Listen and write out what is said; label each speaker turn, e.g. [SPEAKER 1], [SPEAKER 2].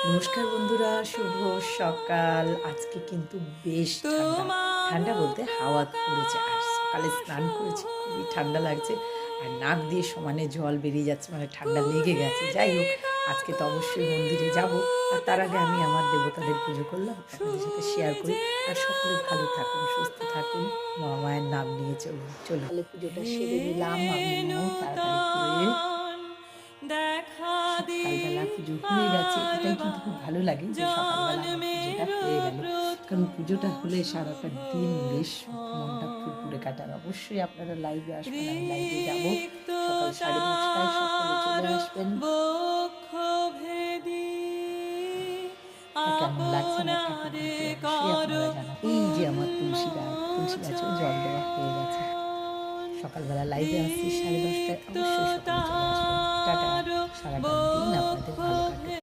[SPEAKER 1] নমস্কার বন্ধুরা, শুভ সকাল। আজকে কিন্তু বেশ ঠান্ডা, ঠান্ডা বলতে হাওয়া পড়েছে আর সকালে স্নান করেছি, খুবই ঠান্ডা লাগছে আর নাক দিয়ে সমানে জল বেরিয়ে যাচ্ছে, মানে ঠান্ডা লেগে গেছে। যাই হোক, আজকে তো অবশ্যই মন্দিরে যাব, আর তার আগে আমি আমার দেবতাদের পুজো করলাম, আপনাদের সাথে শেয়ার করি। আর সকলে ভালো থাকুন, সুস্থ থাকুন, মহামায়ের নাম নিয়ে চলুন। তাহলে পুজোটা সেরে নিলাম আমিও তাড়াতাড়ি করে। সকালবেলা পুজো হয়ে গেছে, এটাই কিন্তু খুব ভালো লাগে যে সকালবেলা আমার পুজোটা হয়ে গেল, কারণ পুজোটা হলে সারাটা দিন বেশ মনটা ফুরফুরে কাটার। অবশ্যই আপনারা লাইভে আসবেন, আমি লাইভে যাবো সকাল 10:30টায়, সকলে চলে আসবেন। আর কেমন লাগছে আমার ঠাকুরকে অবশ্যই আপনারা জানান। এই যে আমার তুলসী গাছ, তুলসী গাছেও জল দেওয়া হয়ে গেছে। সকালবেলা লাইভে আসছি 10:30টায়, অবশ্যই সকলে চলে আসবেন। টাটা, সারাটা দিন আপনাদের ভালো কাটুক।